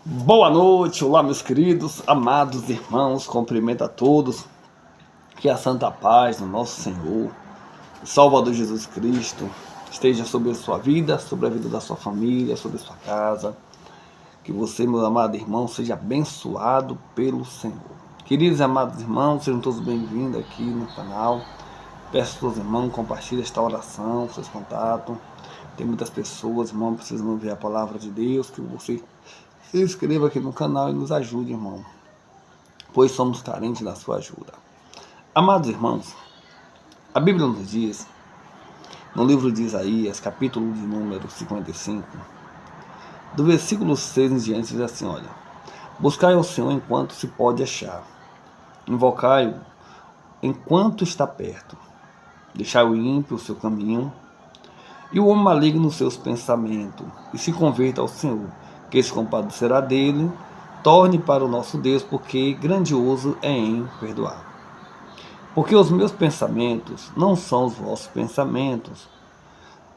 Boa noite, olá meus queridos, amados irmãos, cumprimento a todos, que a santa paz do nosso Senhor, Salvador Jesus Cristo, esteja sobre a sua vida, sobre a vida da sua família, sobre a sua casa, que você, meu amado irmão, seja abençoado pelo Senhor. Queridos e amados irmãos, sejam todos bem-vindos aqui no canal, peço aos irmãos, compartilhem esta oração, seus contatos, tem muitas pessoas, irmão, precisam ouvir a palavra de Deus, que você se inscreva aqui no canal e nos ajude, irmão, pois somos carentes da sua ajuda. Amados irmãos, a Bíblia nos diz, no livro de Isaías, capítulo de número 55, do versículo 6 em diante, diz assim, olha: buscai ao Senhor enquanto se pode achar, invocai-o enquanto está perto, deixai o ímpio o seu caminho, e o homem maligno os seus pensamentos, e se converta ao Senhor, que se compadecerá dele, torne para o nosso Deus, porque grandioso é em perdoar. Porque os meus pensamentos não são os vossos pensamentos,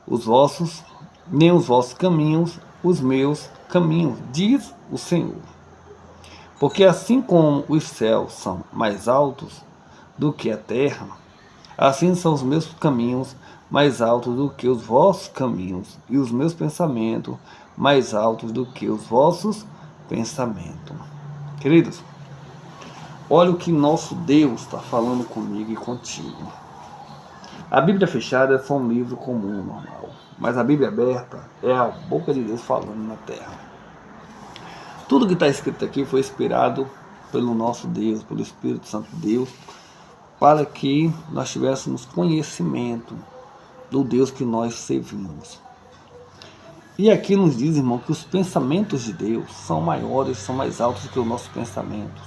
os vossos, nem os vossos caminhos, os meus caminhos, diz o Senhor. Porque assim como os céus são mais altos do que a terra, assim são os meus caminhos mais altos do que os vossos caminhos, e os meus pensamentos mais altos do que os vossos pensamentos. Queridos, olha o que nosso Deus está falando comigo e contigo. A Bíblia fechada é só um livro comum, normal, mas a Bíblia aberta é a boca de Deus falando na terra. Tudo que está escrito aqui foi inspirado pelo nosso Deus, pelo Espírito Santo de Deus, para que nós tivéssemos conhecimento do Deus que nós servimos. E aqui nos diz, irmão, que os pensamentos de Deus são maiores, são mais altos que os nossos pensamentos,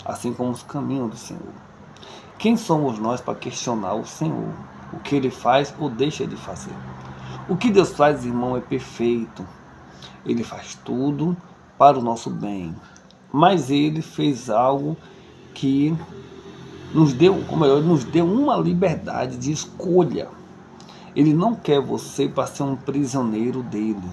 assim como os caminhos do Senhor. Quem somos nós para questionar o Senhor, o que Ele faz ou deixa de fazer? O que Deus faz, irmão, é perfeito. Ele faz tudo para o nosso bem, mas Ele fez algo que nos deu, ou melhor, nos deu uma liberdade de escolha. Ele não quer você para ser um prisioneiro dele.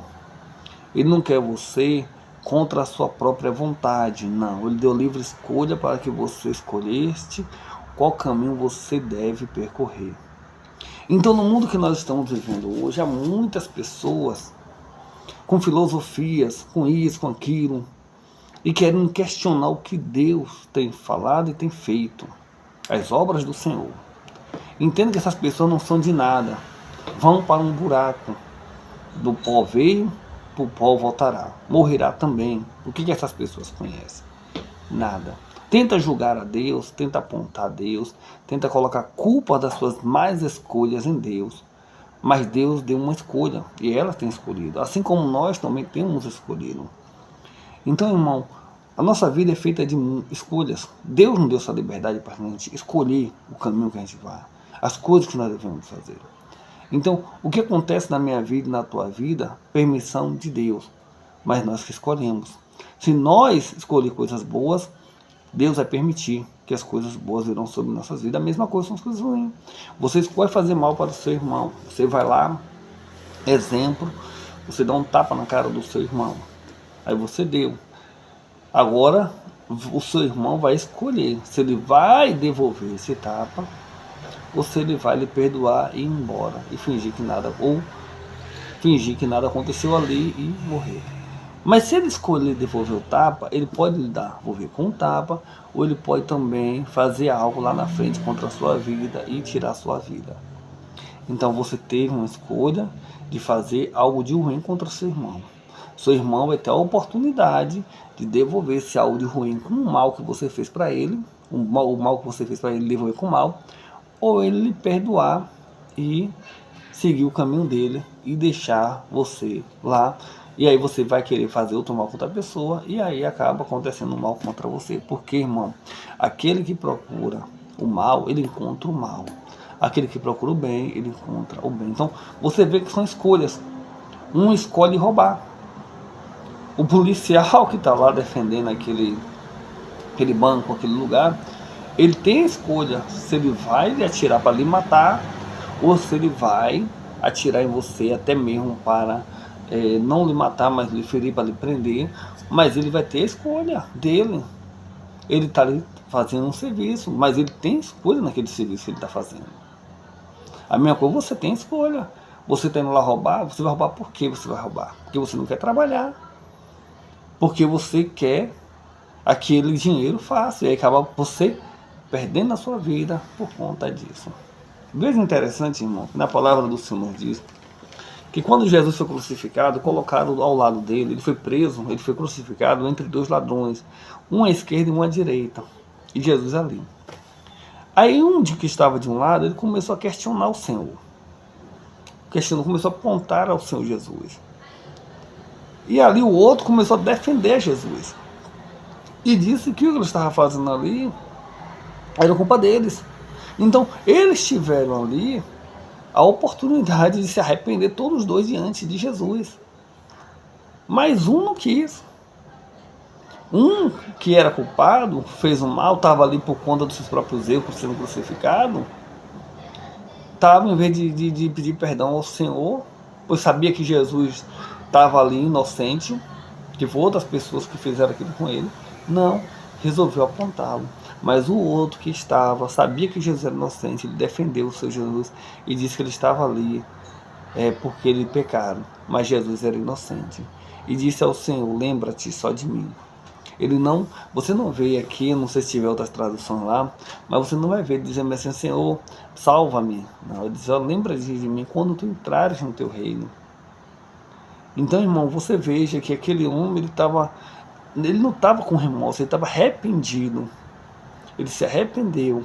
Ele não quer você contra a sua própria vontade. Não, ele deu livre escolha para que você escolheste qual caminho você deve percorrer. Então, no mundo que nós estamos vivendo hoje, há muitas pessoas com filosofias, com isso, com aquilo, e querendo questionar o que Deus tem falado e tem feito, as obras do Senhor. Entenda que essas pessoas não são de nada, vão para um buraco. Do pó veio, para o pó voltará, morrerá também. O que essas pessoas conhecem? Nada. Tenta julgar a Deus, tenta apontar a Deus, tenta colocar a culpa das suas más escolhas em Deus. Mas Deus deu uma escolha e ela tem escolhido, assim como nós também temos escolhido. Então, irmão, a nossa vida é feita de escolhas. Deus nos deu essa liberdade para a gente escolher o caminho que a gente vai, as coisas que nós devemos fazer. Então, o que acontece na minha vida e na tua vida, permissão de Deus, mas nós que escolhemos. Se nós escolher coisas boas, Deus vai permitir que as coisas boas virão sobre nossas vidas. A mesma coisa são as coisas ruins. Você escolhe fazer mal para o seu irmão. Você vai lá, exemplo, você dá um tapa na cara do seu irmão. Aí você deu. Agora, o seu irmão vai escolher se ele vai devolver esse tapa ou se ele vai lhe perdoar e ir embora e fingir que nada aconteceu ali e morrer. Mas se ele escolher devolver o tapa, ele pode lhe devolver com o tapa, ou ele pode também fazer algo lá na frente contra a sua vida e tirar a sua vida. Então você teve uma escolha de fazer algo de ruim contra seu irmão. Seu irmão vai ter a oportunidade de devolver esse algo de ruim com o mal que você fez para ele, o mal que você fez para ele devolver com o mal, ou ele lhe perdoar e seguir o caminho dele e deixar você lá. E aí você vai querer fazer outro mal contra a pessoa e aí acaba acontecendo mal contra você. Porque, irmão, aquele que procura o mal, ele encontra o mal. Aquele que procura o bem, ele encontra o bem. Então, você vê que são escolhas. Um escolhe roubar. O policial que está lá defendendo aquele banco, aquele lugar, ele tem a escolha se ele vai lhe atirar para lhe matar ou se ele vai atirar em você até mesmo para não lhe matar, mas lhe ferir para lhe prender, mas ele vai ter a escolha dele. Ele está ali fazendo um serviço, mas ele tem escolha naquele serviço que ele está fazendo. A mesma coisa, você tem escolha. Você está indo lá roubar, você vai roubar por que você vai roubar? Porque você não quer trabalhar. Porque você quer aquele dinheiro fácil. E aí acaba você perdendo a sua vida por conta disso. Veja interessante, irmão, que na palavra do Senhor diz que quando Jesus foi crucificado, colocado ao lado dele, ele foi preso, ele foi crucificado entre dois ladrões, um à esquerda e um à direita, e Jesus ali. Aí um de que estava de um lado, ele começou a questionar o Senhor. Começou a apontar ao Senhor Jesus. E ali o outro começou a defender Jesus. E disse que o que ele estava fazendo ali era culpa deles. Então, eles tiveram ali a oportunidade de se arrepender todos os dois diante de Jesus. Mas um não quis. Um que era culpado, fez o mal, estava ali por conta dos seus próprios erros, por sendo crucificado, estava, em vez de pedir perdão ao Senhor, pois sabia que Jesus estava ali inocente, que foram outras pessoas que fizeram aquilo com ele, não, resolveu apontá-lo. Mas o outro que sabia que Jesus era inocente, ele defendeu o seu Jesus e disse que ele estava ali porque ele pecaram, mas Jesus era inocente. E disse ao Senhor, lembra-te só de mim. Ele não, você não vê aqui, não sei se tiver outras traduções lá, mas você não vai ver dizendo assim, Senhor, salva-me. Não, ele diz, lembra-te de mim quando tu entrares no teu reino. Então, irmão, você veja que aquele homem, ele não estava com remorso, ele estava arrependido. Ele se arrependeu.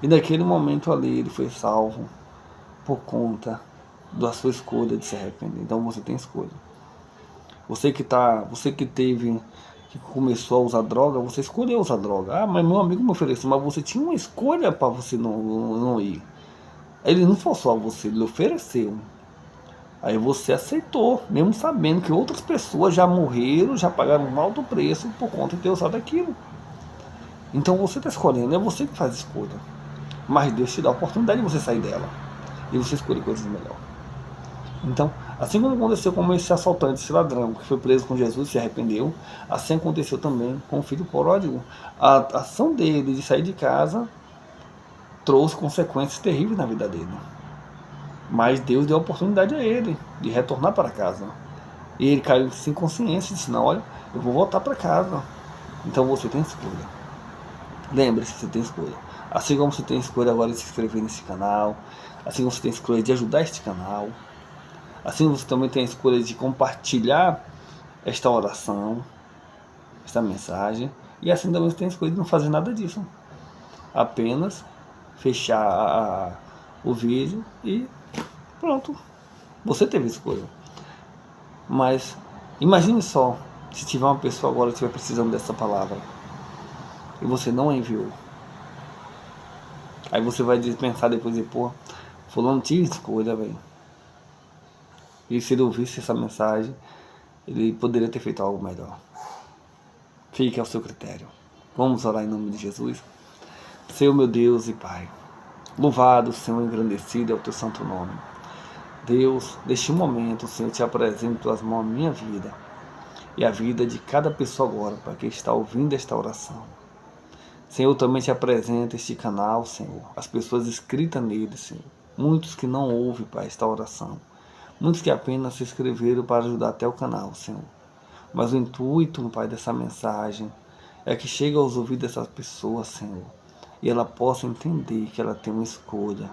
E naquele momento ali, ele foi salvo por conta da sua escolha de se arrepender. Então, você tem escolha. Você que começou a usar droga, você escolheu usar droga. Ah, mas meu amigo me ofereceu, mas você tinha uma escolha para você não ir. Ele não forçou a você, ele ofereceu. Aí você aceitou, mesmo sabendo que outras pessoas já morreram, já pagaram um alto preço por conta de ter usado aquilo. Então você está escolhendo, é você que faz a escolha. Mas Deus te dá a oportunidade de você sair dela. E você escolher coisas melhores. Então, assim como aconteceu com esse assaltante, esse ladrão, que foi preso com Jesus e se arrependeu, assim aconteceu também com o filho pródigo. A ação dele de sair de casa trouxe consequências terríveis na vida dele. Mas Deus deu a oportunidade a ele de retornar para casa. E ele caiu sem consciência e disse, não, olha, eu vou voltar para casa. Então você tem escolha. Lembre-se, você tem escolha. Assim como você tem escolha agora de se inscrever nesse canal, assim como você tem escolha de ajudar este canal, assim você também tem a escolha de compartilhar esta oração, esta mensagem, e assim também você tem a escolha de não fazer nada disso. Apenas fechar o vídeo e pronto. Você teve escolha. Mas imagine só, se tiver uma pessoa agora que estiver precisando dessa palavra e você não a enviou. Aí você vai pensar depois de, pô, fulano tinha escolha, velho. E se ele ouvisse essa mensagem, ele poderia ter feito algo melhor. Fique ao seu critério. Vamos orar em nome de Jesus. Senhor meu Deus e Pai, louvado, Senhor, engrandecido é o teu santo nome. Deus, neste momento, Senhor, te apresento em tuas mãos a minha vida e a vida de cada pessoa agora, para que está ouvindo esta oração. Senhor, também te apresento este canal, Senhor, as pessoas inscritas nele, Senhor. Muitos que não ouvem, Pai, esta oração. Muitos que apenas se inscreveram para ajudar até o canal, Senhor. Mas o intuito, Pai, dessa mensagem é que chegue aos ouvidos dessas pessoas, Senhor, e ela possa entender que ela tem uma escolha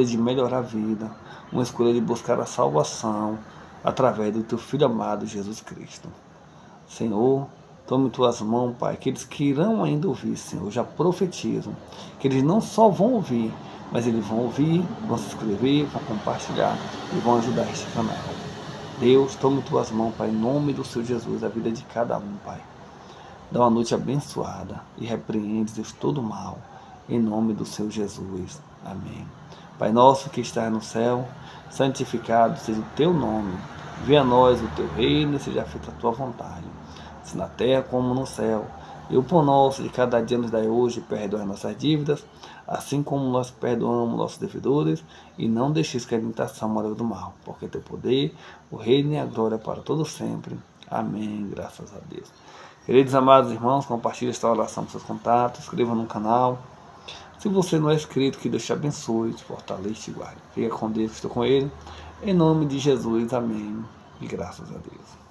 de melhorar a vida, uma escolha de buscar a salvação através do teu Filho amado, Jesus Cristo. Senhor, tome em tuas mãos, Pai, aqueles que irão ainda ouvir, Senhor, já profetizam, que eles não só vão ouvir, mas eles vão ouvir, vão se inscrever, vão compartilhar e vão ajudar este canal. Deus, tome em tuas mãos, Pai, em nome do Senhor Jesus, a vida de cada um, Pai. Dá uma noite abençoada e repreende, Deus, todo mal, em nome do Senhor Jesus. Amém. Pai nosso que estás no céu, santificado seja o teu nome. Venha a nós o teu reino, seja feita a tua vontade, assim na terra como no céu. E o pão nosso de cada dia nos dai hoje, perdoa nossas dívidas, assim como nós perdoamos nossos devedores, e não deixeis que a tentação mora do mal, porque teu poder, o reino e a glória para todos sempre. Amém, graças a Deus. Queridos amados irmãos, compartilhe esta oração com seus contatos, inscreva no canal. Se você não é inscrito, que Deus te abençoe, te fortaleça e te guarde. Fica com Deus, estou com Ele. Em nome de Jesus, amém. E graças a Deus.